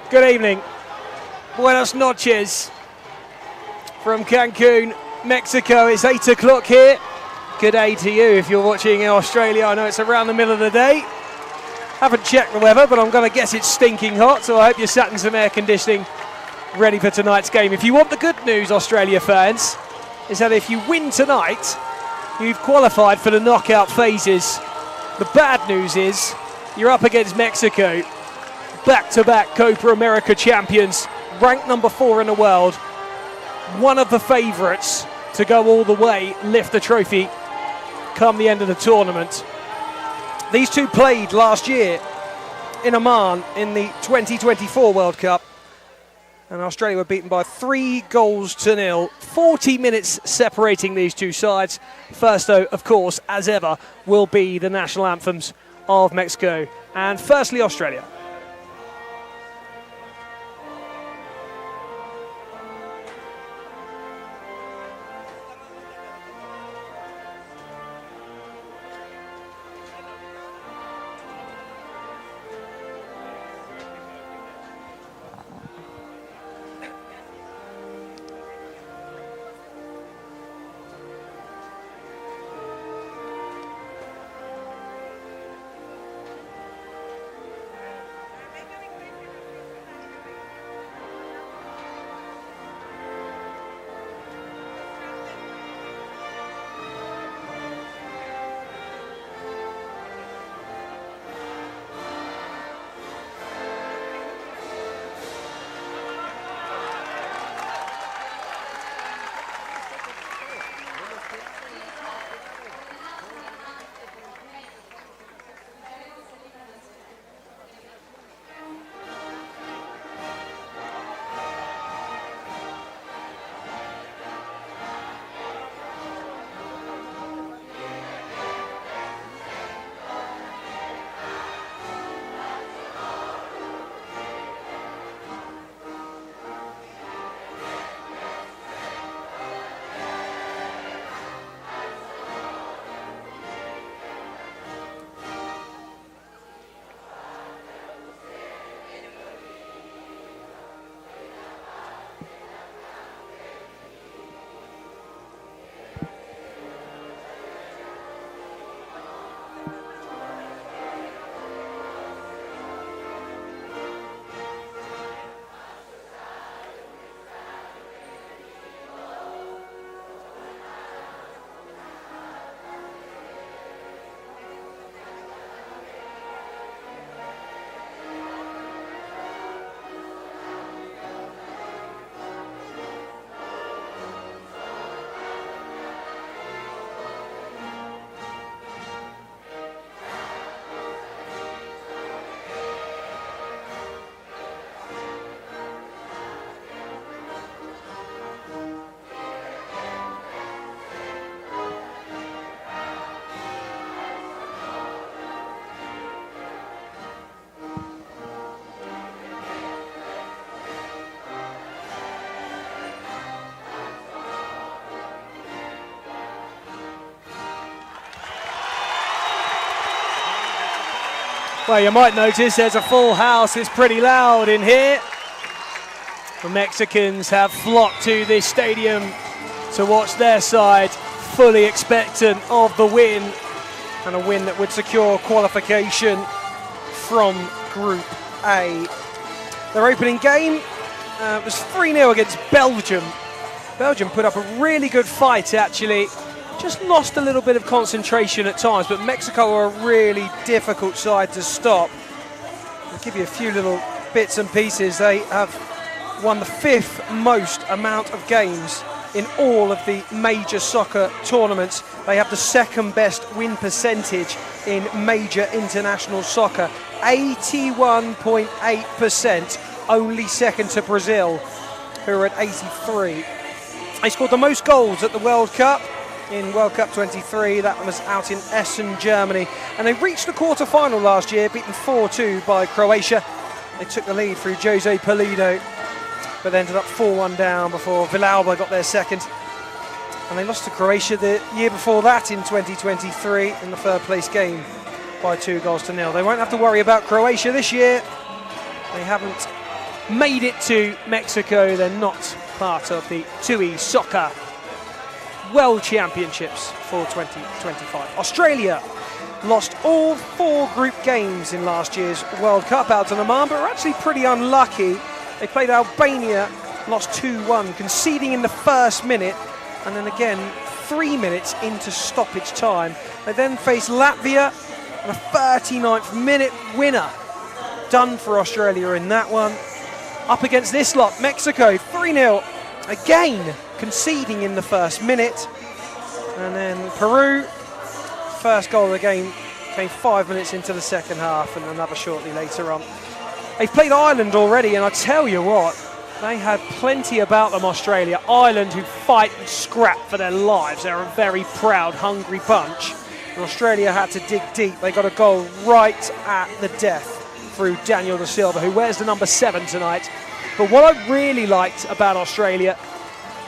Good evening. Buenas noches from Cancun, Mexico. It's 8 o'clock here. Good day to you if you're watching in Australia. I know it's around the middle of the day. Haven't checked the weather, but I'm going to guess it's stinking hot, so I hope you're sat in some air conditioning ready for tonight's game. If you want the good news, Australia fans, is that if you win tonight, you've qualified for the knockout phases. The bad news is you're up against Mexico, back-to-back Copa America champions, ranked number 4 in the world, one of the favourites to go all the way, lift the trophy come the end of the tournament. These two played last year in Oman in the 2024 World Cup, and Australia were beaten by 3-0. 40 minutes separating these two sides. First, though, of course, as ever, will be the national anthems of Mexico and firstly Australia. Well, you might notice there's a full house. It's pretty loud in here. The Mexicans have flocked to this stadium to watch their side, fully expectant of the win, and a win that would secure qualification from Group A. Their opening game was 3-0 against Belgium. Belgium put up a really good fight, actually. Just lost a little bit of concentration at times, but Mexico are a really difficult side to stop. I'll give you a few little bits and pieces. They have won the 5th most amount of games in all of the major soccer tournaments. They have the 2nd best win percentage in major international soccer, 81.8%, only second to Brazil, who are at 83. They scored the most goals at the World Cup. In World Cup 23, that was out in Essen, Germany. And they reached the quarter-final last year, beaten 4-2 by Croatia. They took the lead through Jose Pulido, but they ended up 4-1 down before Villalba got their second. And they lost to Croatia the year before that in 2023 in the third place game by 2-0. They won't have to worry about Croatia this year. They haven't made it to Mexico. They're not part of the TUI Soccer World Championships for 2025. Australia lost all 4 group games in last year's World Cup out on Oman, but were actually pretty unlucky. They played Albania, lost 2-1, conceding in the first minute, and then again 3 minutes into stoppage time. They then faced Latvia, and a 39th minute winner done for Australia in that one. Up against this lot, Mexico 3-0, again conceding in the first minute. And then Peru, first goal of the game came 5 minutes into the second half, and another shortly later on. They've played Ireland already, and I tell you what, they had plenty about them, Australia. Ireland, who fight and scrap for their lives. They're a very proud, hungry bunch. And Australia had to dig deep. They got a goal right at the death through Daniel da Silva, who wears the number 7 tonight. But what I really liked about Australia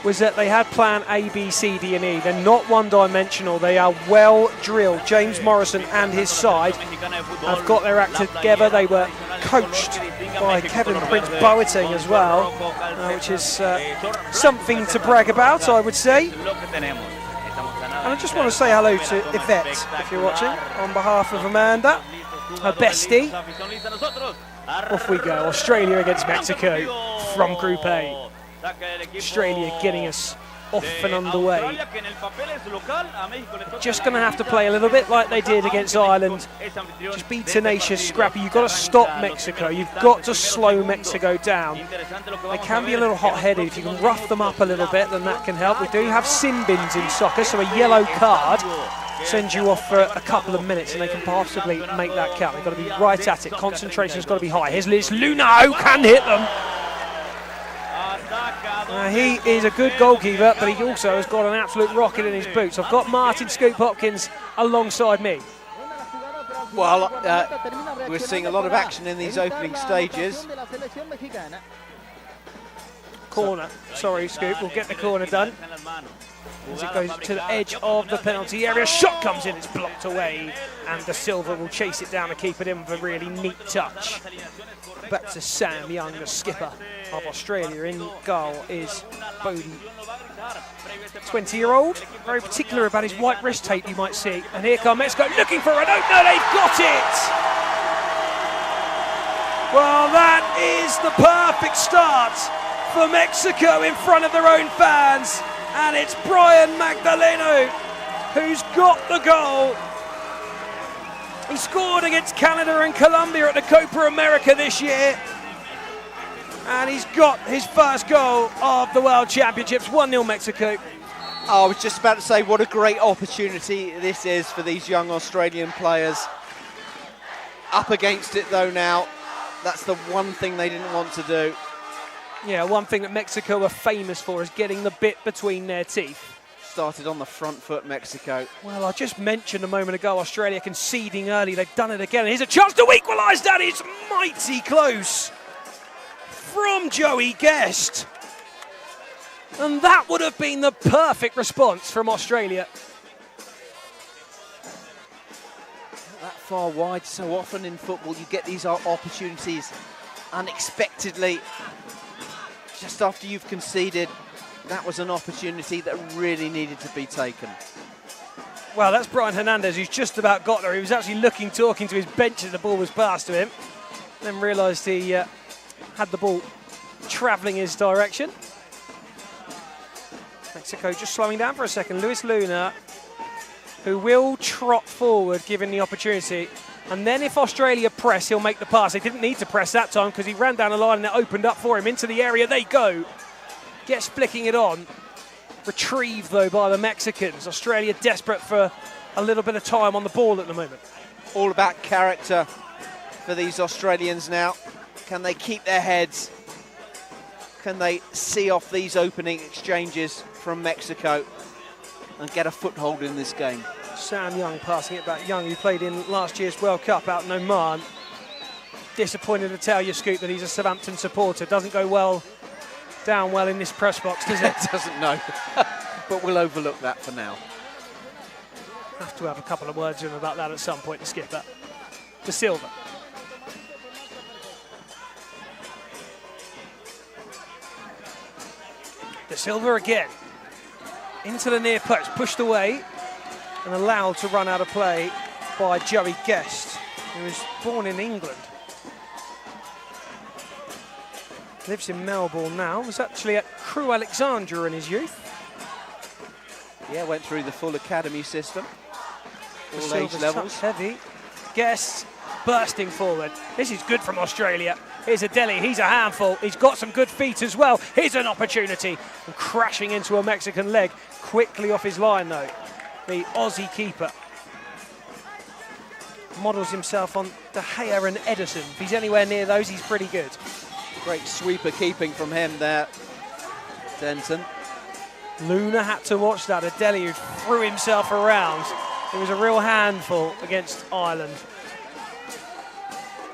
was that they had plan A, B, C, D and E. They're not one-dimensional. They are well drilled. James Morrison and his side have got their act together. They were coached by Kevin Prince Boateng as well, which is something to brag about, I would say. And I just want to say hello to Yvette, if you're watching, on behalf of Amanda, her bestie. Off we go, Australia against Mexico from Group A. Australia getting us off and underway. Just going to have to play a little bit like they did against Ireland. Just be tenacious, scrappy. You've got to stop Mexico. You've got to slow Mexico down. They can be a little hot-headed. If you can rough them up a little bit, then that can help. We do have sin bins in soccer, so a yellow card sends you off for a couple of minutes, and they can possibly make that count. They've got to be right at it. Concentration's got to be high. Here's Liz Luna, who can hit them. He is a good goalkeeper, but he also has got an absolute rocket in his boots. I've got Martin Scoop Hopkins alongside me. Well, we're seeing a lot of action in these opening stages. Corner, sorry Scoop, we'll get the corner done. As it goes to the edge of the penalty area, shot comes in, it's blocked away, and Da Silva will chase it down and keep it in with a really neat touch. Back to Sam Young, the skipper of Australia. In goal is Bodie, 20-year-old, very particular about his white wrist tape, you might see. And here come Mexico looking for an opener, they've got it! Well, that is the perfect start for Mexico in front of their own fans. And it's Brian Magdaleno who's got the goal. He scored against Canada and Colombia at the Copa America this year. And he's got his first goal of the World Championships, 1-0 Mexico. I was just about to say what a great opportunity this is for these young Australian players. Up against it though now. That's the one thing they didn't want to do. Yeah, one thing that Mexico are famous for is getting the bit between their teeth. Started on the front foot, Mexico. Well, I just mentioned a moment ago Australia conceding early. They've done it again. Here's a chance to equalise. That is mighty close from Joey Guest. And that would have been the perfect response from Australia. That far wide, so often in football you get these opportunities unexpectedly. Just after you've conceded, that was an opportunity that really needed to be taken. Well, that's Brian Hernandez, who's just about got there. He was actually talking to his bench as the ball was passed to him. Then realised he had the ball travelling his direction. Mexico just slowing down for a second. Luis Luna, who will trot forward given the opportunity. And then if Australia press, he'll make the pass. They didn't need to press that time because he ran down the line and it opened up for him. Into the area they go. Gets flicking it on. Retrieved, though, by the Mexicans. Australia desperate for a little bit of time on the ball at the moment. All about character for these Australians now. Can they keep their heads? Can they see off these opening exchanges from Mexico and get a foothold in this game? Sam Young passing it back. Young, who played in last year's World Cup out in Oman. Disappointed to tell you, Scoop, that he's a Southampton supporter. Doesn't go down well in this press box, does it? Doesn't, no. But we'll overlook that for now. Have to have a couple of words with him about that at some point, the skipper. Da Silva. De Silva again. Into the near post, pushed away and allowed to run out of play by Joey Guest, who was born in England. Lives in Melbourne now. Was actually at Crewe Alexandra in his youth. Yeah, went through the full academy system. All age Silva's levels. touch heavy. Guest bursting forward. This is good from Australia. Here's Adeli, he's a handful. He's got some good feet as well. Here's an opportunity. And crashing into a Mexican leg. Quickly off his line though. The Aussie keeper. Models himself on De Gea and Edison. If he's anywhere near those, he's pretty good. Great sweeper keeping from him there, Denton. Luna had to watch that. Adeli, who threw himself around. It was a real handful against Ireland.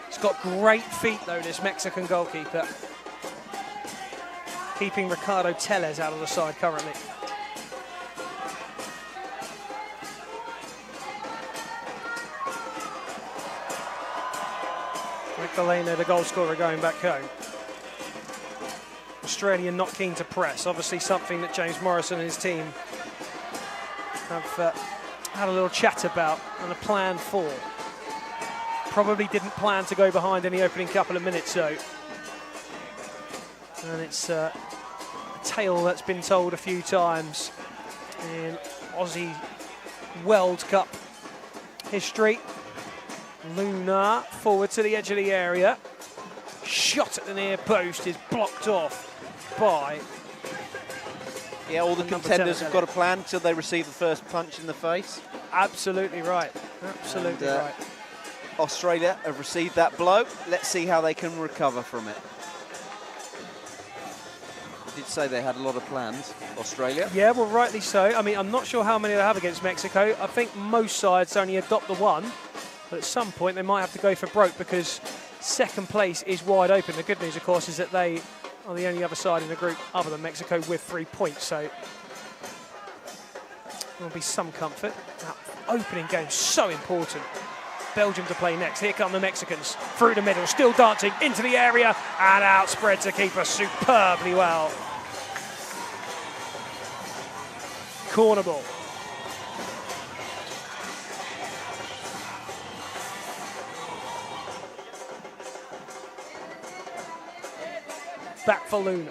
He's got great feet, though, this Mexican goalkeeper. Keeping Ricardo Tellez out of the side currently. Ricolino, the goal scorer, going back home. Australia not keen to press. Obviously something that James Morrison and his team have had a little chat about and a plan for. Probably didn't plan to go behind in the opening couple of minutes though. And it's a tale that's been told a few times in Aussie World Cup history. Luna forward to the edge of the area. Shot at the near post is blocked off by... Yeah, all the contenders have got a plan until they receive the first punch in the face. Absolutely right. Absolutely right. Australia have received that blow. Let's see how they can recover from it. I did say they had a lot of plans, Australia. Yeah, well, rightly so. I mean, I'm not sure how many they have against Mexico. I think most sides only adopt the one. But at some point, they might have to go for broke because second place is wide open. The good news, of course, is that they are the only other side in the group other than Mexico with 3 points. So there'll be some comfort. That opening game so important. Belgium to play next. Here come the Mexicans through the middle, still dancing into the area and outspread to keeper superbly well. Corner ball. Back for Luna.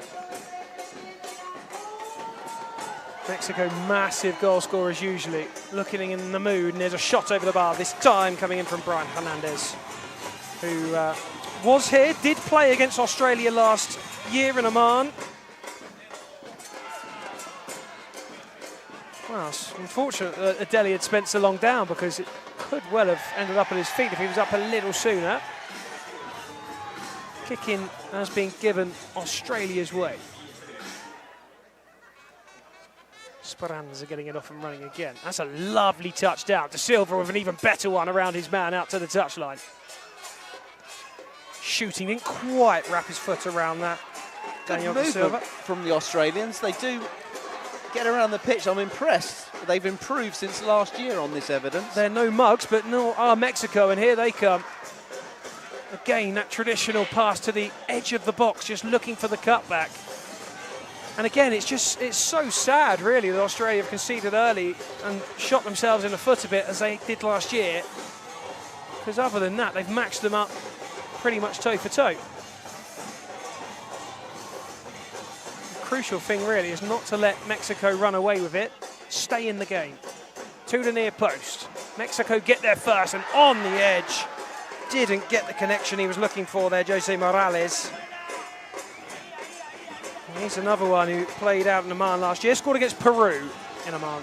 Mexico, massive goal scorers usually, looking in the mood, and there's a shot over the bar, this time coming in from Brian Hernandez, who was here, did play against Australia last year in Oman. Well, it's unfortunate that Adeli had spent so long down because it could well have ended up at his feet if he was up a little sooner. Kick-in has been given Australia's way. Speranza getting it off and running again. That's a lovely touchdown. De Silva with an even better one around his man out to the touchline. Shooting, didn't quite wrap his foot around that. Daniel De Silva. From the Australians. They do get around the pitch. I'm impressed. They've improved since last year on this evidence. They're no mugs, but nor are Mexico, and here they come. Again, that traditional pass to the edge of the box, just looking for the cutback. And again, it's so sad, really, that Australia have conceded early and shot themselves in the foot a bit, as they did last year. Because other than that, they've matched them up pretty much toe for toe. The crucial thing, really, is not to let Mexico run away with it. Stay in the game. To the near post. Mexico get there first, and on the edge. Didn't get the connection he was looking for there, Jose Morales. He's another one who played out in Oman last year, scored against Peru in Oman.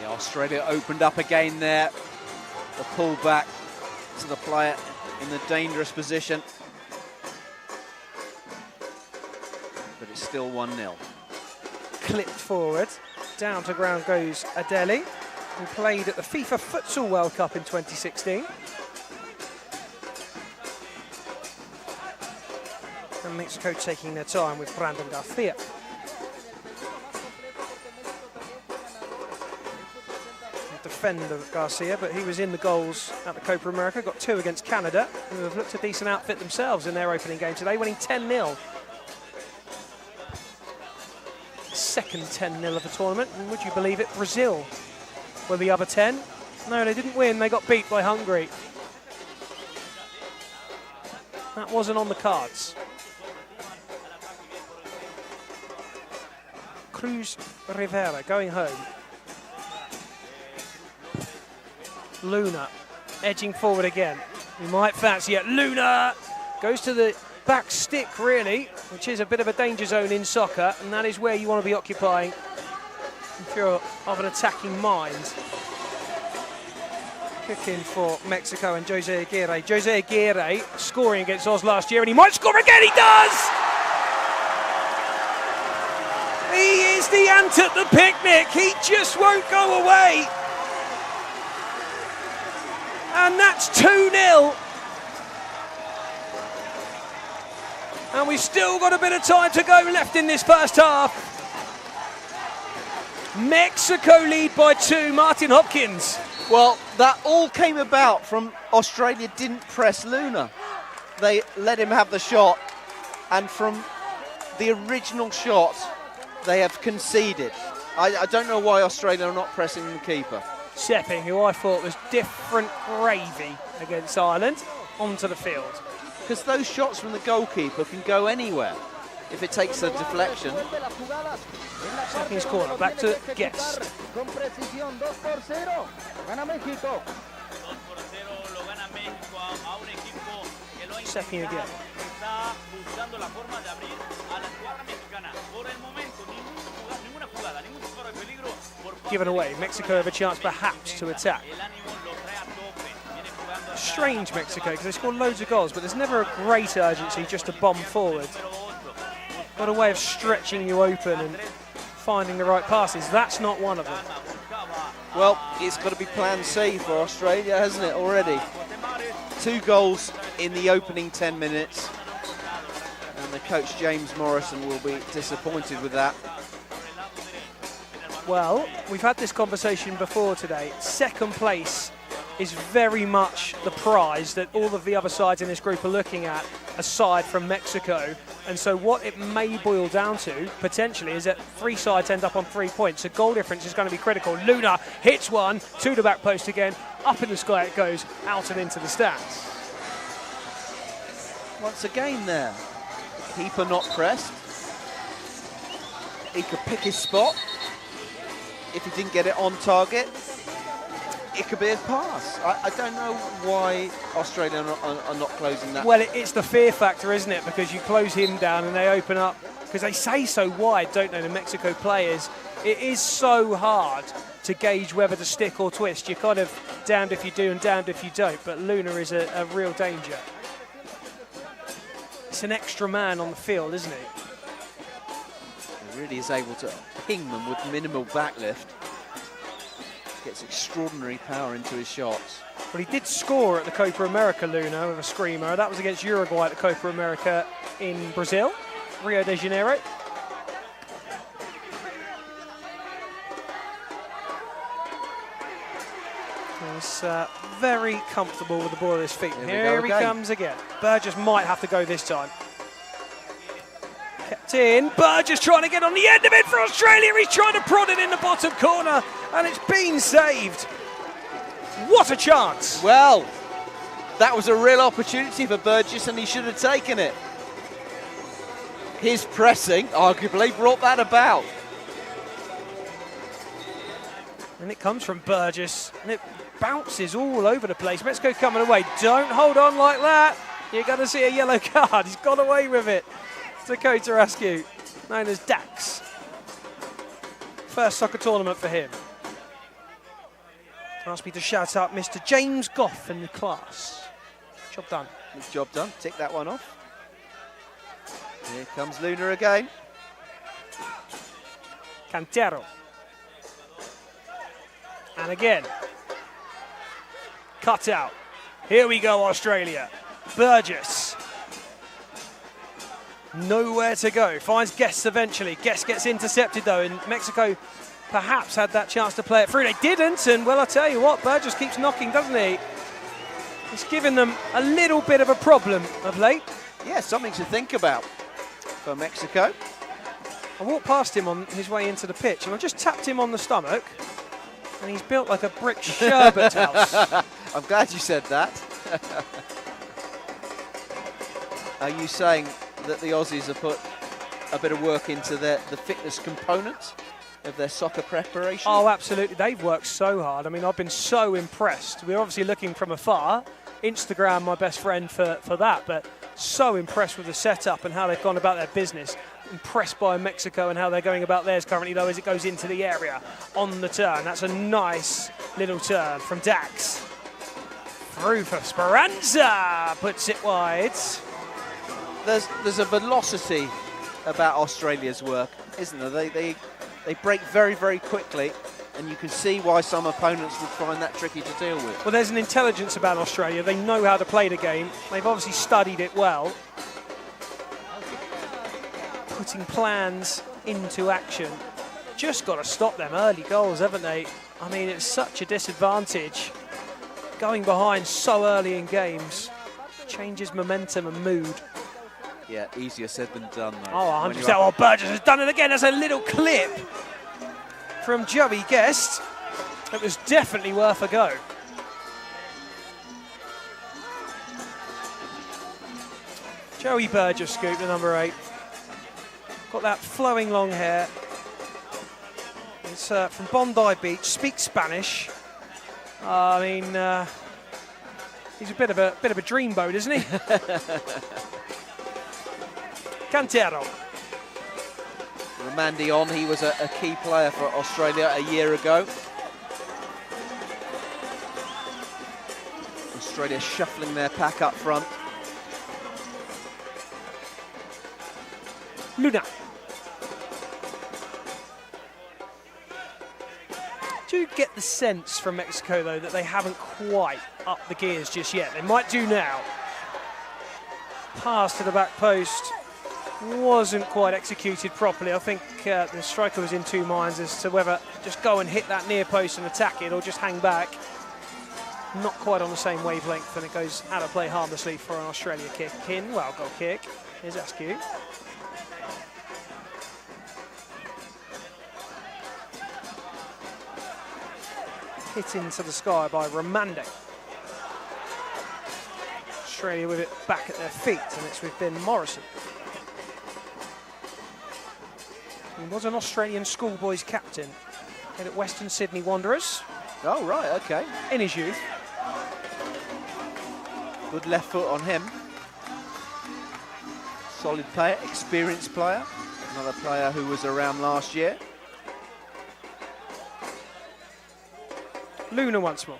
Yeah, Australia opened up again there. The pull back to the player in the dangerous position. But it's still 1-0. Clipped forward. Down to ground goes Adeli, who played at the FIFA Futsal World Cup in 2016. And Mexico taking their time with Brandon Garcia. Defender Garcia, but he was in the goals at the Copa America, got 2 against Canada, who have looked a decent outfit themselves in their opening game today, winning 10-0. second 10-0 of the tournament, and would you believe it, Brazil were the other 10. No, they didn't win, they got beat by Hungary. That wasn't on the cards. Cruz Rivera going home. Luna edging forward again. We might fancy it. Luna goes to the back stick, really, which is a bit of a danger zone in soccer, and that is where you want to be occupying if you're of an attacking mind. Kicking for Mexico and Jose Aguirre. Jose Aguirre scoring against Oz last year, and he might score again. He does! He is the ant at the picnic. He just won't go away. And that's 2-0. And we've still got a bit of time to go left in this first half. Mexico lead by 2. Martin Hopkins. Well, that all came about from Australia didn't press Luna. They let him have the shot, and from the original shot, they have conceded. I don't know why Australia are not pressing the keeper. Sepping, who I thought was different gravy against Ireland, onto the field. Because those shots from the goalkeeper can go anywhere if it takes a deflection. Sepping's corner, back to Guest. Sepping again. Given away, Mexico have a chance perhaps to attack. Strange Mexico, because they score loads of goals, but there's never a great urgency just to bomb forward. Got a way of stretching you open and finding the right passes. That's not one of them. Well, it's got to be plan C for Australia, hasn't it, already? 2 goals in the opening 10 minutes. And the coach, James Morrison, will be disappointed with that. Well, we've had this conversation before today. Second place is very much the prize that all of the other sides in this group are looking at, aside from Mexico. And so what it may boil down to, potentially, is that 3 sides end up on 3 points. So goal difference is going to be critical. Luna hits one, to the back post again, up in the sky it goes, out and into the stands. Once again there, keeper not pressed. He could pick his spot. If he didn't get it on target, it could be a pass. I don't know why Australia are not closing that. Well, it's the fear factor, isn't it? Because you close him down and they open up, because they say so wide, don't they, the Mexico players. It is so hard to gauge whether to stick or twist. You're kind of damned if you do and damned if you don't, but Luna is a real danger. It's an extra man on the field, isn't it? He really is able to ping them with minimal backlift. Gets extraordinary power into his shots. Well, he did score at the Copa America, Luna, with a screamer. That was against Uruguay at the Copa America in Brazil, Rio de Janeiro. He's very comfortable with the ball at his feet. Here he comes again. Burgess might have to go this time. Kept in. Burgess trying to get on the end of it for Australia. He's trying to prod it in the bottom corner, and it's been saved. What a chance. Well, that was a real opportunity for Burgess, and he should have taken it. His pressing arguably brought that about. And it comes from Burgess, and it bounces all over the place. Mexico coming away. Don't hold on like that. You're going to see a yellow card. He's got away with it. Dakota Rescue, known as Dax. First soccer tournament for him. Asked me to shout out Mr. James Goff in the class. Job done. Job done. Tick that one off. Here comes Luna again. Cantero. And again. Cut out. Here we go, Australia. Burgess. Nowhere to go. Finds Guest eventually. Guest gets intercepted though, and Mexico perhaps had that chance to play it through. They didn't, and well, I tell you what, Burgess keeps knocking, doesn't he? He's given them a little bit of a problem of late. Yeah, something to think about for Mexico. I walked past him on his way into the pitch and I just tapped him on the stomach and he's built like a brick sherbet house. I'm glad you said that. Are you saying that the Aussies have put a bit of work into the fitness components of their soccer preparation? Oh, absolutely. They've worked so hard. I mean, I've been so impressed. We're obviously looking from afar. Instagram, my best friend for that, but so impressed with the setup and how they've gone about their business. Impressed by Mexico and how they're going about theirs currently, though, as it goes into the area on the turn. That's a nice little turn from Dax. Through for Speranza, puts it wide. There's a velocity about Australia's work, isn't there? They break very, very quickly, and you can see why some opponents would find that tricky to deal with. Well, there's an intelligence about Australia. They know how to play the game. They've obviously studied it well. Putting plans into action. Just got to stop them early goals, haven't they? I mean, it's such a disadvantage. Going behind so early in games changes momentum and mood. Yeah, easier said than done, though. Oh, 100%. Oh, Burgess has done it again. That's a little clip from Joey Guest. It was definitely worth a go. Joey Burgess scooped the number 8. Got that flowing long hair. It's from Bondi Beach. Speaks Spanish. I mean, he's a bit of a dreamboat, isn't he? Cantero. Romandion, he was a key player for Australia a year ago. Australia shuffling their pack up front. Luna. Do you get the sense from Mexico, though, that they haven't quite upped the gears just yet? They might do now. Pass to the back post wasn't quite executed properly. I think the striker was in two minds as to whether just go and hit that near post and attack it or just hang back. Not quite on the same wavelength, and it goes out of play harmlessly for an Australia kick in. Well, goal kick. Here's Askew. Hit into the sky by Romande. Australia with it back at their feet, and it's with Ben Morrison. He was an Australian schoolboys captain at Western Sydney Wanderers. Oh, right, okay. In his youth. Good left foot on him. Solid player, experienced player. Another player who was around last year. Luna once more.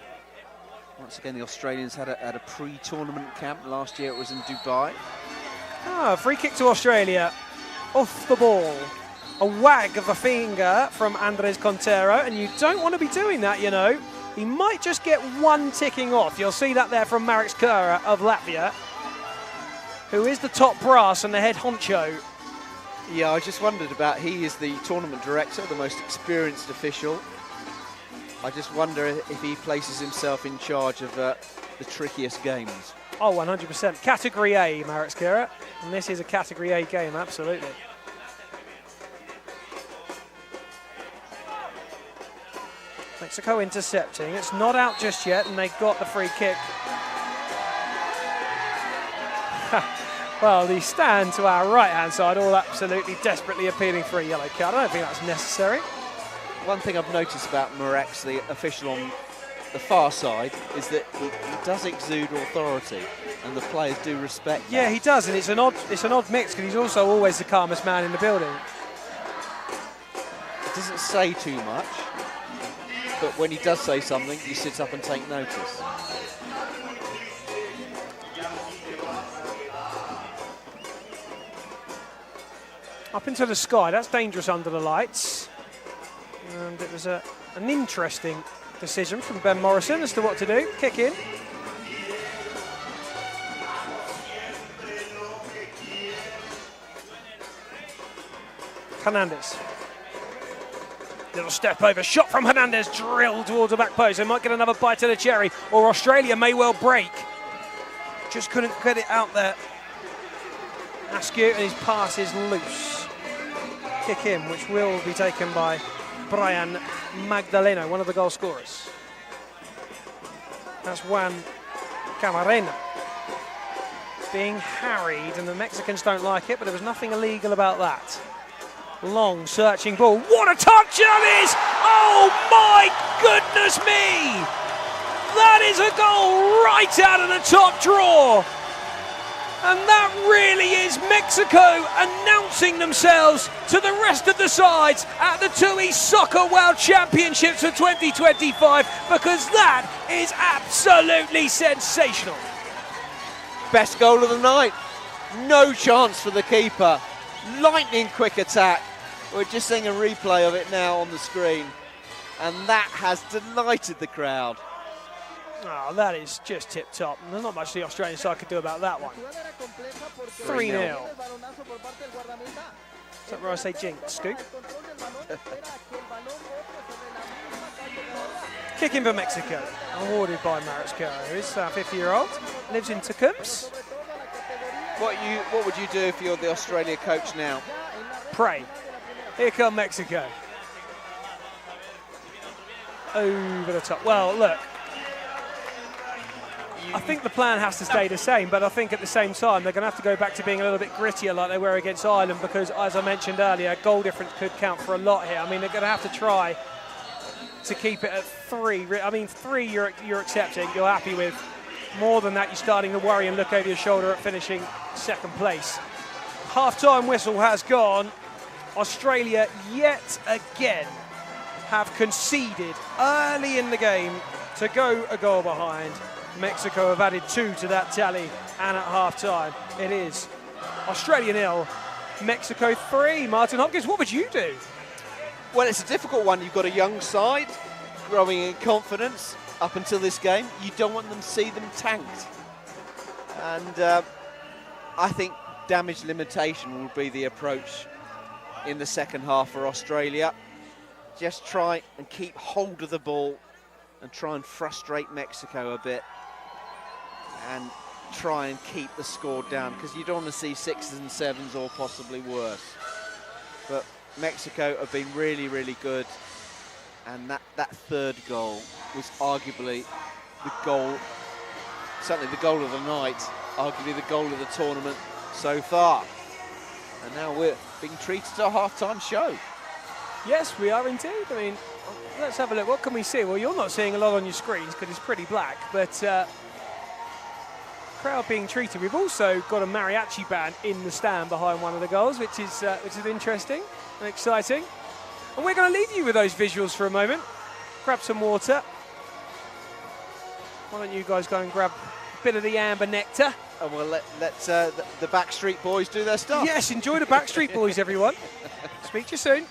Once again, the Australians had a pre-tournament camp. Last year it was in Dubai. Free kick to Australia. Off the ball. A wag of a finger from Andres Contero, and you don't want to be doing that, you know. He might just get one ticking off. You'll see that there from Marek Skura of Latvia, who is the top brass and the head honcho. Yeah, I just wondered about, he is the tournament director, the most experienced official. I just wonder if he places himself in charge of the trickiest games. Oh, 100%. Category A, Marek Skura. And this is a Category A game, absolutely. Mexico intercepting. It's not out just yet, and they got the free kick. Well, the stand to our right-hand side, all absolutely desperately appealing for a yellow card. I don't think that's necessary. One thing I've noticed about Morex, the official on the far side, is that he does exude authority, and the players do respect that. Yeah, he does, and it's an odd mix, because he's also always the calmest man in the building. It doesn't say too much, but when he does say something, you sit up and take notice. Up into the sky, that's dangerous under the lights. And it was an interesting decision from Ben Morrison as to what to do. Kick in. Hernandez. Little step over, shot from Hernandez, drilled towards the back post. They might get another bite of the cherry, or Australia may well break. Just couldn't get it out there. Askew, and his pass is loose. kick in, which will be taken by Brian Magdaleno, one of the goal scorers. That's Juan Camarena being harried, and the Mexicans don't like it, but there was nothing illegal about that. Long searching ball. What a touch that is! Oh my goodness me! That is a goal right out of the top drawer. And that really is Mexico announcing themselves to the rest of the sides at the TUI Soccer World Championships of 2025, because that is absolutely sensational. Best goal of the night. No chance for the keeper. Lightning quick attack. We're just seeing a replay of it now on the screen. And that has delighted the crowd. Oh, that is just tip-top. There's not much the Australian side could do about that one. 3-0. Is that where I say jinx, Scoop? Kicking for Mexico, awarded by Mariscal, who is a 50-year-old, lives in Tecums. What would you do if you're the Australia coach now? Pray. Here come Mexico. Over the top. Well, look, I think the plan has to stay the same, but I think at the same time they're going to have to go back to being a little bit grittier like they were against Ireland, because, as I mentioned earlier, goal difference could count for a lot here. I mean, they're going to have to try to keep it at 3. I mean, 3 you're accepting, you're happy with. More than that, you're starting to worry and look over your shoulder at finishing second place. Half-time whistle has gone. Australia yet again have conceded early in the game to go a goal behind. Mexico have added 2 to that tally, and at half-time it is Australia 0, Mexico 3. Martin Hopkins, what would you do? Well, it's a difficult one. You've got a young side growing in confidence up until this game. You don't want them to see them tanked. And I think damage limitation will be the approach in the second half for Australia. Just try and keep hold of the ball and try and frustrate Mexico a bit and try and keep the score down, because you don't want to see 6s and 7s or possibly worse. But Mexico have been really, really good, and that third goal was arguably the goal, certainly the goal of the night, arguably the goal of the tournament so far. And now we're being treated to a half-time show. Yes, we are indeed. I mean, let's have a look. What can we see? Well, you're not seeing a lot on your screens because it's pretty black, but crowd being treated. We've also got a mariachi band in the stand behind one of the goals, which is interesting and exciting. And we're going to leave you with those visuals for a moment. Grab some water. Why don't you guys go and grab a bit of the amber nectar? And we'll let the Backstreet Boys do their stuff. Yes, enjoy the Backstreet Boys, everyone. Speak to you soon.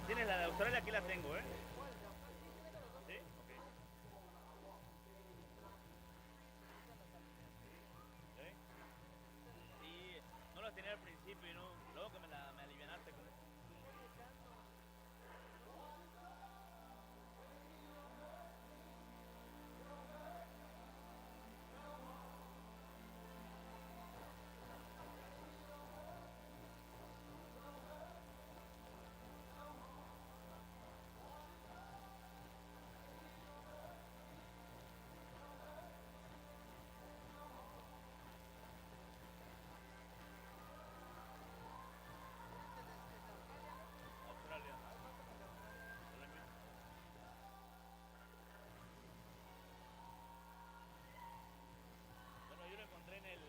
Tienes la de Australia, aquí la tengo, ¿eh? ¿Sí? Ok. ¿Sí? Sí, no las tenía al principio y no, luego que me alivianaste con eso. Australia. Bueno, yo lo encontré en este.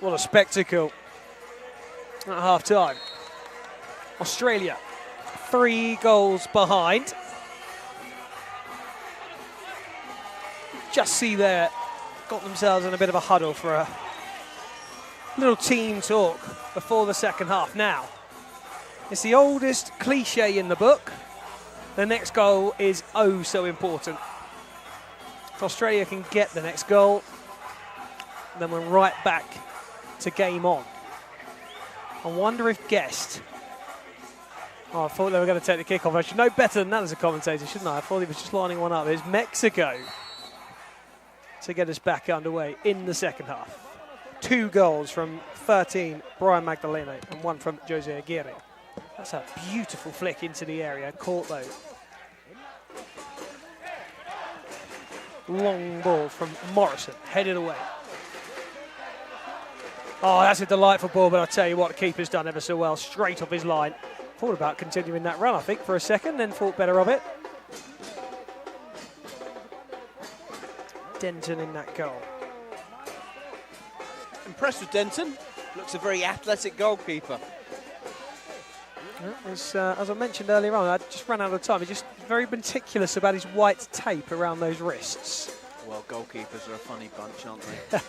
What a spectacle at half-time. Australia 3 goals behind. Just see there, got themselves in a bit of a huddle for a little team talk before the second half. Now, it's the oldest cliche in the book. The next goal is oh so important. If Australia can get the next goal, then we're right back to game on. I wonder if Guest... Oh, I thought they were going to take the kickoff. I should know better than that as a commentator, shouldn't I? I thought he was just lining one up. It's Mexico to get us back underway in the second half. 2 goals from 13, Brian Magdaleno, and 1 from Jose Aguirre. That's a beautiful flick into the area. Caught, though. Long ball from Morrison, headed away. Oh, that's a delightful ball, but I'll tell you what, the keeper's done ever so well. Straight off his line. Thought about continuing that run, I think, for a second, then thought better of it. Denton in that goal. Impressed with Denton. Looks a very athletic goalkeeper. As I mentioned earlier on, I just ran out of time. He's just very meticulous about his white tape around those wrists. Well, goalkeepers are a funny bunch, aren't they?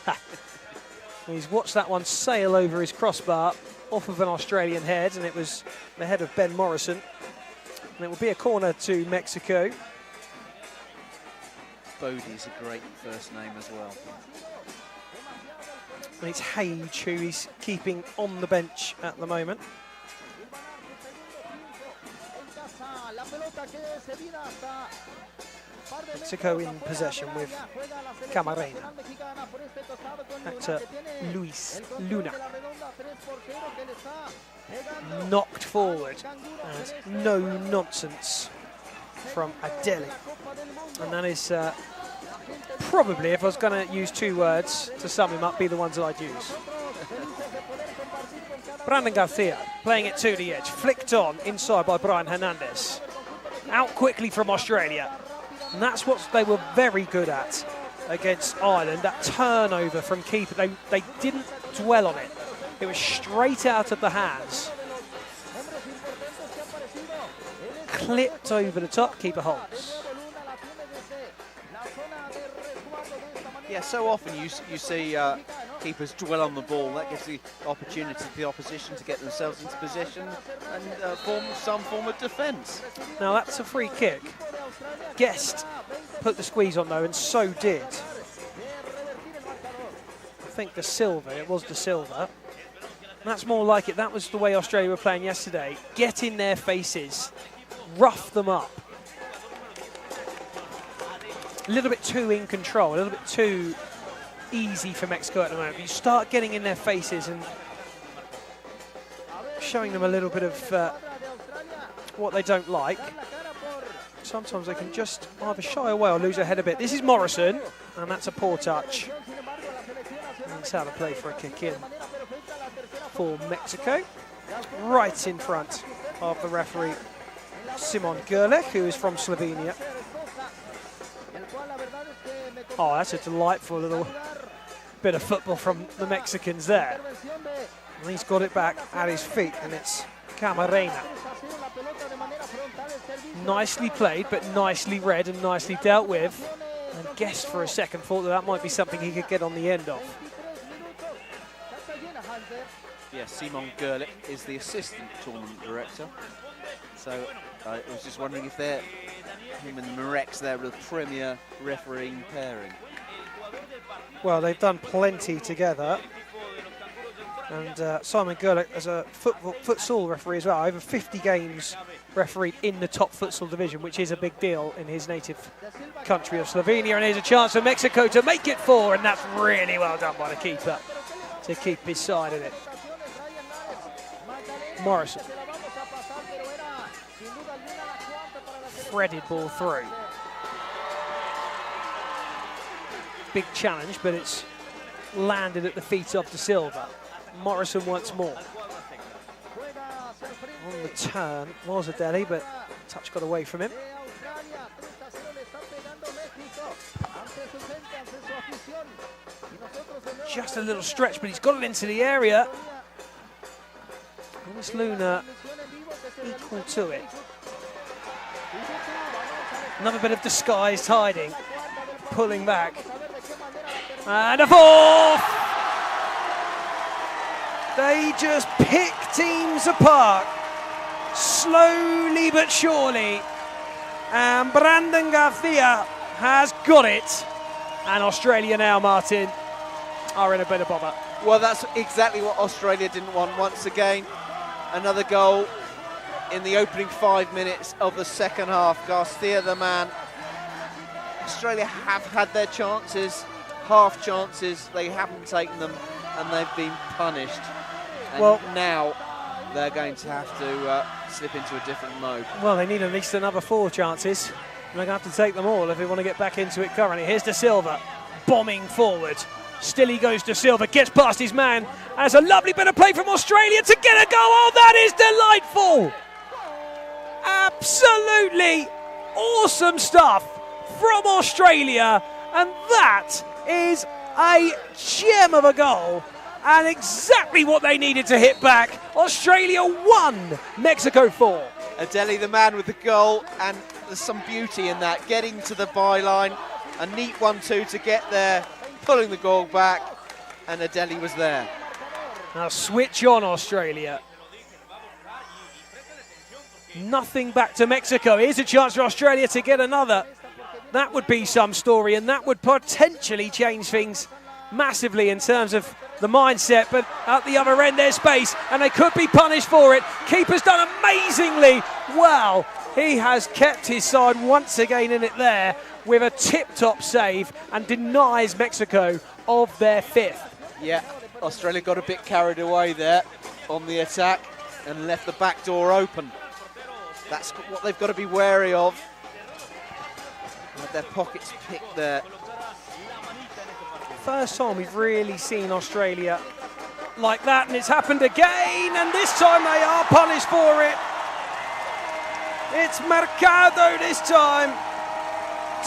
He's watched that one sail over his crossbar off of an Australian head, and it was the head of Ben Morrison. And it will be a corner to Mexico. Bodie's a great first name as well. And it's Hage who he's keeping on the bench at the moment. Mexico in possession with Camarena. Back to Luis Luna. Knocked forward and no nonsense from Adeli. And that is probably, if I was going to use 2 words to sum him up, be the ones that I'd use. Brandon Garcia playing it to the edge, flicked on inside by Brian Hernandez. Out quickly from Australia. And that's what they were very good at against Ireland, that turnover from keeper. They didn't dwell on it. It was straight out of the hands. Clipped over the top, keeper holds. Yeah, so often you see keepers dwell on the ball. That gives the opportunity to the opposition to get themselves into position and form some form of defence. Now that's a free kick. Guest put the squeeze on though, and so did. I think De Silva, it was De Silva. And that's more like it. That was the way Australia were playing yesterday. Get in their faces, rough them up. A little bit too in control, a little bit too easy for Mexico at the moment. But you start getting in their faces and showing them a little bit of what they don't like. Sometimes they can just either shy away or lose their head a bit. This is Morrison, and that's a poor touch. And it's out of play for a kick in for Mexico. Right in front of the referee, Simon Gerlich, who is from Slovenia. Oh, that's a delightful little bit of football from the Mexicans there. And he's got it back at his feet, and it's Camarena. Nicely played, but nicely read and nicely dealt with. And guessed for a second, thought that might be something he could get on the end of. Yeah, Simon Gerlich is the assistant tournament director. So I was just wondering if him and Marex there were the premier refereeing pairing. Well, they've done plenty together. And Simon Gerlich, as a futsal referee as well, over 50 games refereed in the top futsal division, which is a big deal in his native country of Slovenia. And here's a chance for Mexico to make it 4, and that's really well done by the keeper to keep his side in it. Morrison. Threaded ball through. Big challenge, but it's landed at the feet of De Silva. Morrison once more. On the turn was Adeli, but touch got away from him. Just a little stretch, but he's got it into the area. And this Luna equal to it. Another bit of disguised hiding, pulling back. And a fourth! They just pick teams apart, slowly but surely. And Brandon Garcia has got it. And Australia now, Martin, are in a bit of bother. Well, that's exactly what Australia didn't want. Once again, another goal in the opening 5 minutes of the second half. Garcia, the man. Australia have had their chances, half chances. They haven't taken them, and they've been punished. And well, now they're going to have to slip into a different mode. Well, they need at least another 4 chances. And they're going to have to take them all if they want to get back into it currently. Here's De Silva, bombing forward. Still he goes De Silva, gets past his man. And it's a lovely bit of play from Australia to get a goal. Oh, that is delightful. Absolutely awesome stuff from Australia. And that is a gem of a goal. And exactly what they needed to hit back. Australia 1, Mexico 4. Adeli, the man with the goal, and there's some beauty in that. Getting to the byline, a neat 1-2 to get there, pulling the goal back, and Adeli was there. Now switch on, Australia. Nothing back to Mexico. Here's a chance for Australia to get another. That would be some story, and that would potentially change things massively in terms of the mindset, but at the other end there's space and they could be punished for it. Keeper's done amazingly well. He has kept his side once again in it there with a tip-top save and denies Mexico of their 5th. Yeah, Australia got a bit carried away there on the attack and left the back door open. That's what they've got to be wary of. Had their pockets picked there. First time we've really seen Australia like that, and it's happened again, and this time they are punished for it. It's Mercado this time.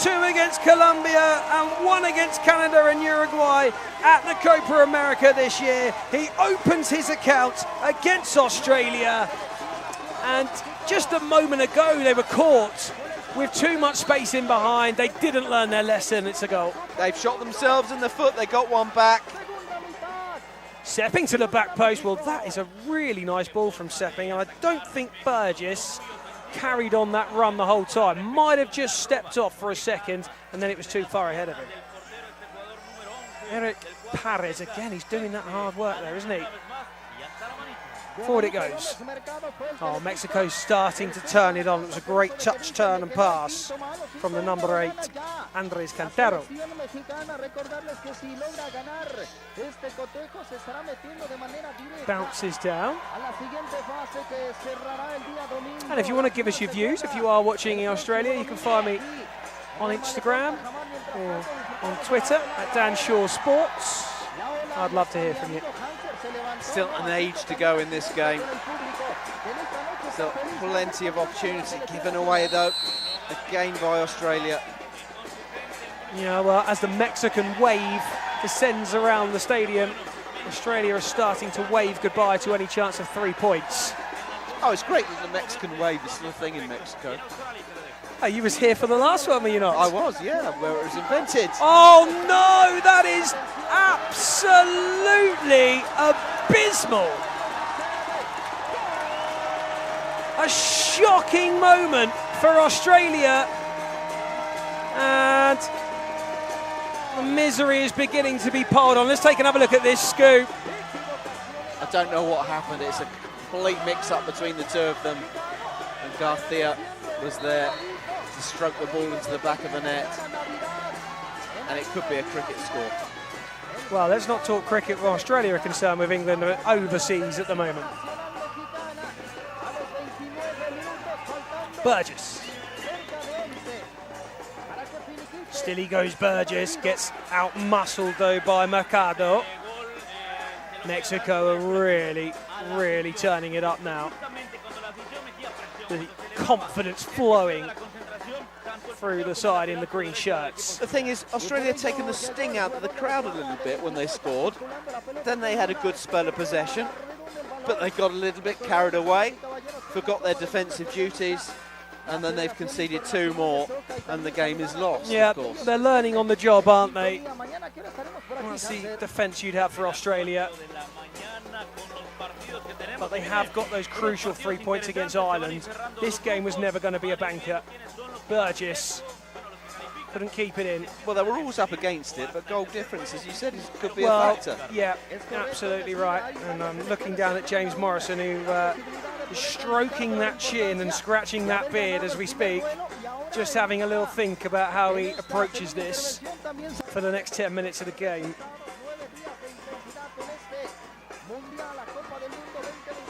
2 against Colombia and 1 against Canada and Uruguay at the Copa America this year. He opens his account against Australia, and just a moment ago they were caught with too much space in behind. They didn't learn their lesson. It's a goal. They've shot themselves in the foot. They got one back. Sepping to the back post. Well, that is a really nice ball from Sepping. And I don't think Burgess carried on that run the whole time. Might have just stepped off for a second, and then it was too far ahead of him. Eric Perez, again, he's doing that hard work there, isn't he? Forward it goes. Oh, Mexico's starting to turn it on. It was a great touch, turn and pass from the number 8, Andres Cantero. Bounces down. And if you want to give us your views, if you are watching in Australia, you can find me on Instagram or on Twitter at Dan Shaw Sports. I'd love to hear from you. Still an age to go in this game. Still plenty of opportunity given away though. Again by Australia. Yeah, well, as the Mexican wave descends around the stadium, Australia is starting to wave goodbye to any chance of 3 points. Oh, it's great that the Mexican wave is still a thing in Mexico. Oh, you was here for the last one, were you not? I was, yeah, where it was invented. Oh no, that is absolutely abysmal. A shocking moment for Australia, and the misery is beginning to be piled on. Let's take another look at this scoop. I don't know what happened. It's a complete mix-up between the two of them, and Garcia was there to stroke the ball into the back of the net, and it could be a cricket score. Well, let's not talk cricket where Australia are concerned, with England overseas at the moment. Burgess. Still he goes Burgess, gets out-muscled though by Mercado. Mexico are really, really turning it up now. The confidence flowing through the side in the green shirts. The thing is, Australia had taken the sting out of the crowd a little bit when they scored. Then they had a good spell of possession, but they got a little bit carried away, forgot their defensive duties, and then they've conceded 2 more, and the game is lost, yeah, of course. They're learning on the job, aren't they? That's the defence you'd have for Australia. But they have got those crucial 3 points against Ireland. This game was never going to be a banker. Burgess couldn't keep it in. Well, they were always up against it, but goal difference, as you said, could be a factor. Yeah, absolutely right. And I'm looking down at James Morrison, who is stroking that chin and scratching that beard as we speak, just having a little think about how he approaches this for the next 10 minutes of the game.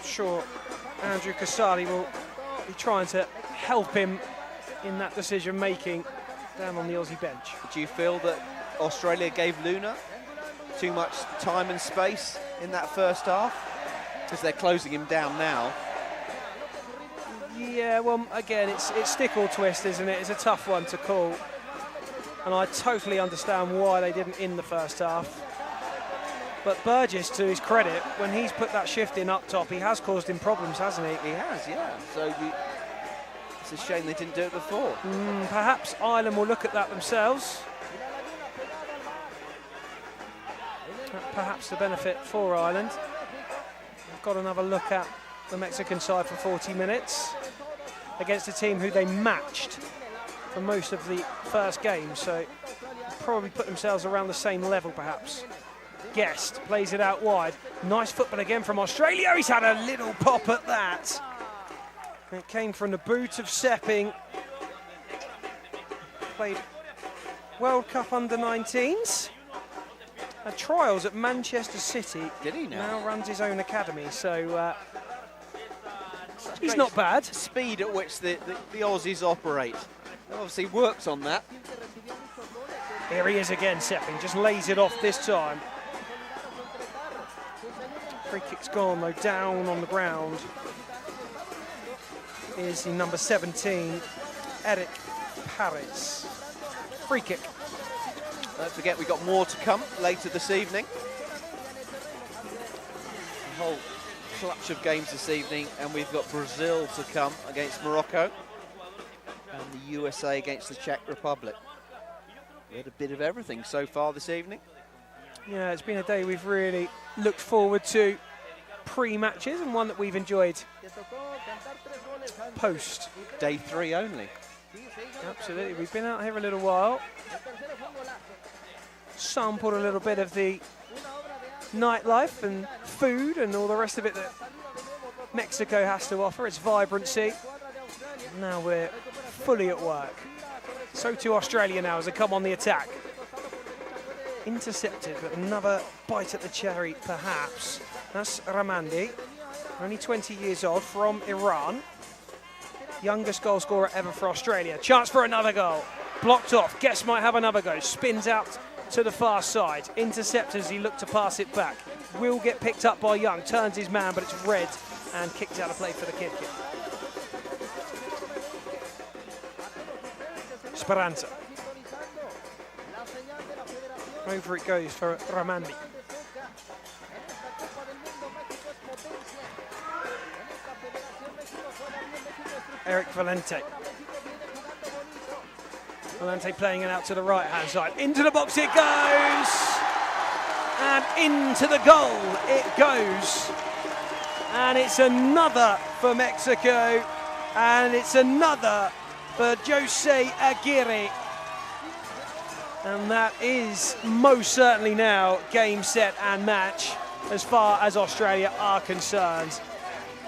Sure, Andrew Casali will be trying to help him in that decision making down on the Aussie bench. Do you feel that Australia gave Luna too much time and space in that first half? Because they're closing him down now. Yeah, well, again, it's stick or twist, isn't it? It's a tough one to call. And I totally understand why they didn't in the first half. But Burgess, to his credit, when he's put that shift in up top, he has caused him problems, hasn't he? He has, yeah. So it's a shame they didn't do it before. Perhaps Ireland will look at that themselves. Perhaps the benefit for Ireland. We've got another look at the Mexican side for 40 minutes against a team who they matched for most of the first game, so probably put themselves around the same level perhaps. Guest plays it out wide. Nice football again from Australia. He's had a little pop at that. It came from the boot of Sepping. Played World Cup under-19s. Had trials at Manchester City. Did he now? Now runs his own academy, so he's not bad. Speed at which the Aussies operate. Obviously works on that. Here he is again, Sepping. Just lays it off this time. Free kick's gone though, down on the ground is the number 17, Eric Paris. Free kick. Don't forget, we've got more to come later this evening. A whole clutch of games this evening, and we've got Brazil to come against Morocco, and the USA against the Czech Republic. We had a bit of everything so far this evening. Yeah, it's been a day we've really looked forward to pre-matches, and one that we've enjoyed post. Day 3 only. Absolutely, we've been out here a little while. Sampled a little bit of the nightlife and food and all the rest of it that Mexico has to offer, its vibrancy. Now we're fully at work. So too Australia now as they come on the attack. Intercepted, but another bite at the cherry, perhaps. That's Ramandi, only 20 years old, from Iran. Youngest goal scorer ever for Australia. Chance for another goal. Blocked off. Guess might have another go. Spins out to the far side. Intercepted as he looked to pass it back. Will get picked up by Young. Turns his man, but it's red and kicked out of play for the kid. Speranza. Over it goes for Ramandi. Eric Valente. Valente playing it out to the right-hand side. Into the box it goes! And into the goal it goes. And it's another for Mexico. And it's another for Jose Aguirre. And that is most certainly now game, set and match as far as Australia are concerned.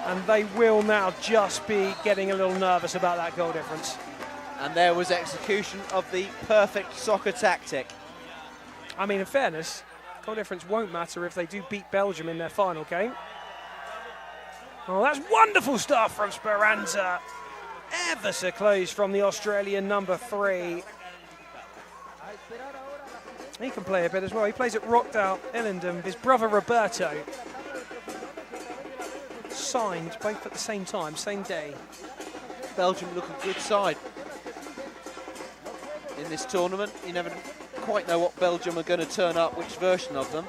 And they will now just be getting a little nervous about that goal difference. And there was execution of the perfect soccer tactic. I mean, in fairness, goal difference won't matter if they do beat Belgium in their final game. Oh, that's wonderful stuff from Speranza. Ever so close from the Australian number 3. He can play a bit as well. He plays at Rockdale, Illingdon. His brother Roberto signed both at the same time, same day. Belgium look a good side in this tournament. You never quite know what Belgium are going to turn up, which version of them.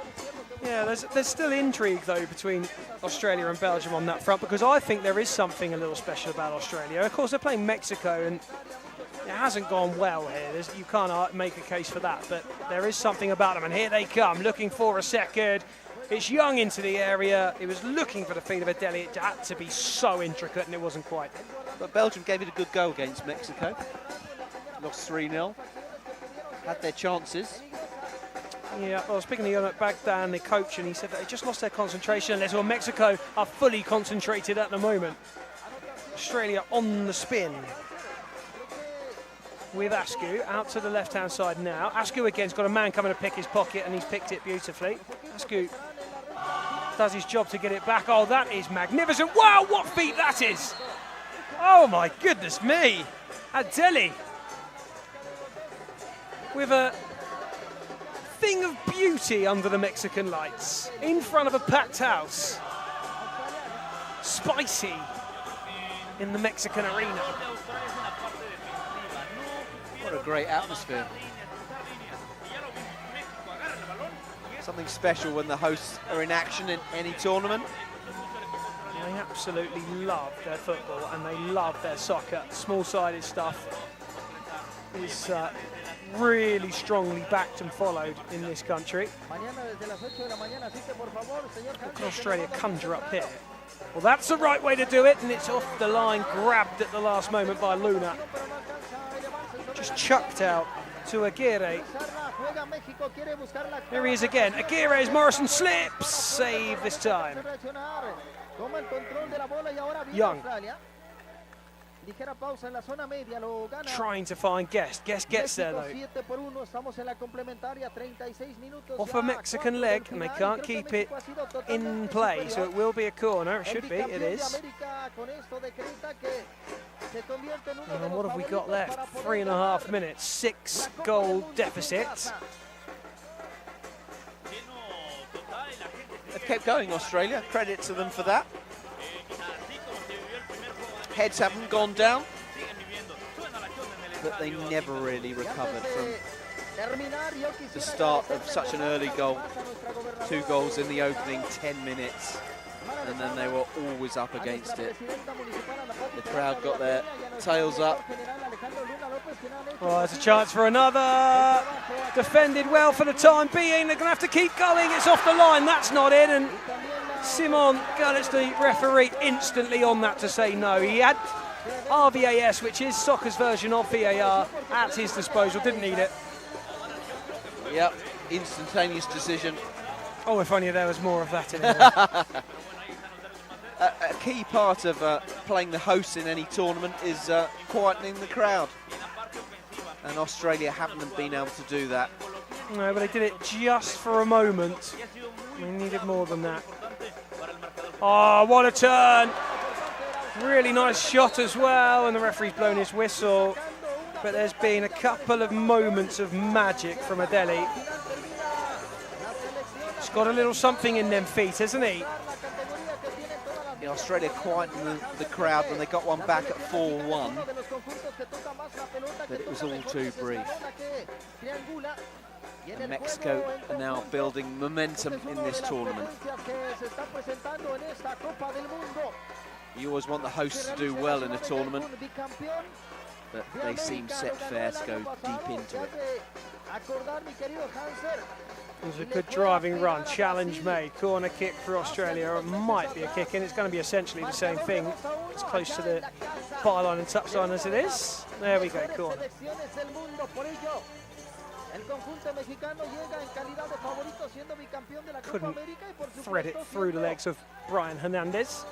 Yeah, there's still intrigue, though, between Australia and Belgium on that front, because I think there is something a little special about Australia. Of course, they're playing Mexico, and it hasn't gone well here. You can't make a case for that, but there is something about them, and here they come, looking for a second. It's Young into the area. It was looking for the feet of a deli. It had to be so intricate, and it wasn't quite. But Belgium gave it a good go against Mexico. Lost 3-0. Had their chances. Yeah, well, speaking of Yonak Bagdan, the coach, and he said that they just lost their concentration a little. Mexico are fully concentrated at the moment. Australia on the spin. With Askew out to the left-hand side now. Askew again's got a man coming to pick his pocket, and he's picked it beautifully. Askew does his job to get it back. Oh, that is magnificent. Wow, what feet that is. Oh, my goodness me. Adeli with a thing of beauty under the Mexican lights, in front of a packed house. Spicy in the Mexican arena. What a great atmosphere. Something special when the hosts are in action in any tournament. They absolutely love their football and they love their soccer. Small-sided stuff is really strongly backed and followed in this country. What can Australia conjure up here? Well, that's the right way to do it, and it's off the line, grabbed at the last moment by Luna. Just chucked out to Aguirre. Here he is again. Aguirre as Morrison slips. Save this time. Young. Trying to find Guest. Guest gets there though. Off a Mexican leg, and they can't keep it in play, so it will be a corner. It should be, it is. And what have we got left? 3.5 minutes, 6-goal deficit. They've kept going, Australia. Credit to them for that. Heads haven't gone down, but they never really recovered from the start of such an early goal. 2 goals in the opening 10 minutes, and then they were always up against it. The crowd got their tails up. Well, there's a chance for another. Defended well for the time being. They're going to have to keep going. It's off the line. That's not in. And Simon Galitz, the referee, instantly on that to say no. He had RVAS, which is soccer's version of VAR, at his disposal. Didn't need it. Yep, instantaneous decision. Oh, if only there was more of that in there. a key part of playing the host in any tournament is quietening the crowd. And Australia haven't been able to do that. No, but they did it just for a moment. We needed more than that. Oh, what a turn! Really nice shot as well, and the referee's blown his whistle. But there's been a couple of moments of magic from Adeli. He's got a little something in them feet, hasn't he? Yeah, Australia quietened the crowd when they got one back at 4-1. But it was all too brief. And Mexico are now building momentum in this tournament. You always want the hosts to do well in a tournament, but they seem set fair to go deep into it. It was a good driving run, challenge made, corner kick for Australia. It might be a kick in, it's going to be essentially the same thing. It's close to the byline and touchline as it is. There we go, corner. Couldn't thread it through the legs of Brian Hernandez.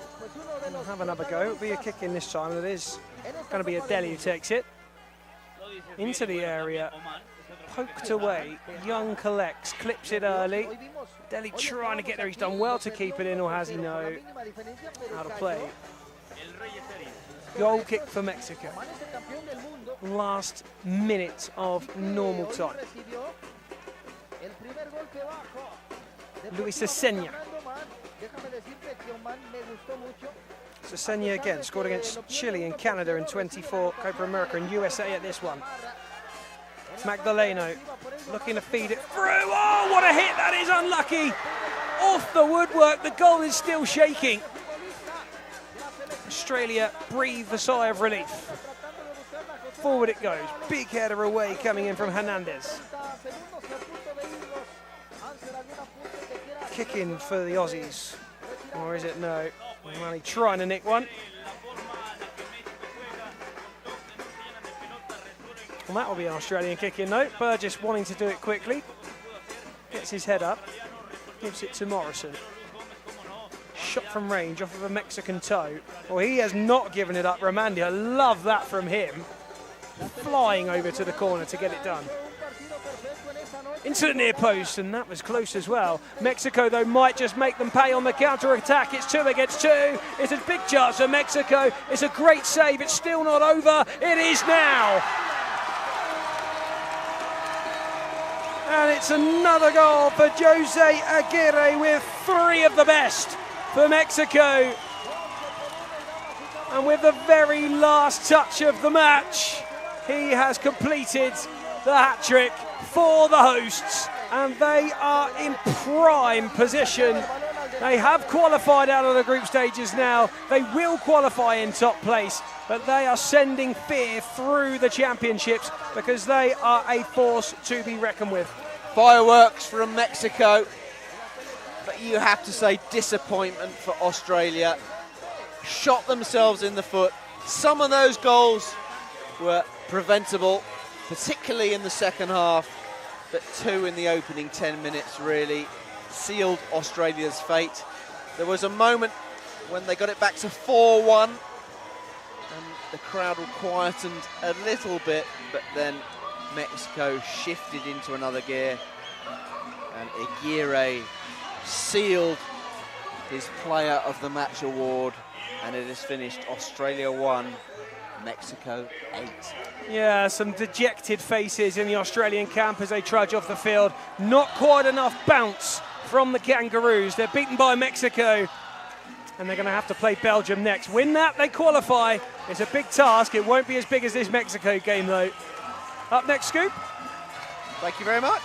We'll have another go. It'll be a kick in this time, and it is going to be Adeli who takes it into the area. Poked away, Young collects, clips it early. Adeli trying to get there, he's done well to keep it in, or has he know how to play? Goal kick for Mexico. Last minute of normal time. Luis Cesena. Cesena again, scored against Chile and Canada in 24, Copa America and USA at this one. Magdaleno looking to feed it through. Oh, what a hit! That is unlucky. Off the woodwork, the goal is still shaking. Australia breathe a sigh of relief. Forward it goes. Big header away coming in from Hernandez. Kick in for the Aussies. Or is it no? Money trying to nick one. Well, that will be an Australian kick in, though. Burgess wanting to do it quickly. Gets his head up. Gives it to Morrison. Shot from range off of a Mexican toe. Well, he has not given it up, Ramandi. I love that from him. Flying over to the corner to get it done. Into the near post, and that was close as well. Mexico, though, might just make them pay on the counter-attack. It's 2 against 2. It's a big chance for Mexico. It's a great save. It's still not over. It is now. And it's another goal for Jose Aguirre with 3 of the best for Mexico. And with the very last touch of the match, he has completed the hat-trick for the hosts. And they are in prime position. They have qualified out of the group stages now. They will qualify in top place, but they are sending fear through the championships because they are a force to be reckoned with. Fireworks from Mexico, but you have to say disappointment for Australia. Shot themselves in the foot. Some of those goals were preventable, particularly in the second half, but 2 in the opening 10 minutes really sealed Australia's fate. There was a moment when they got it back to 4-1 and the crowd were quietened a little bit, but then Mexico shifted into another gear and Aguirre sealed his Player of the Match award, and it has finished Australia 1, Mexico 8. Yeah, some dejected faces in the Australian camp as they trudge off the field. Not quite enough bounce from the Kangaroos. They're beaten by Mexico, and they're going to have to play Belgium next. Win that, they qualify. It's a big task. It won't be as big as this Mexico game, though. Up next, Scoop. Thank you very much.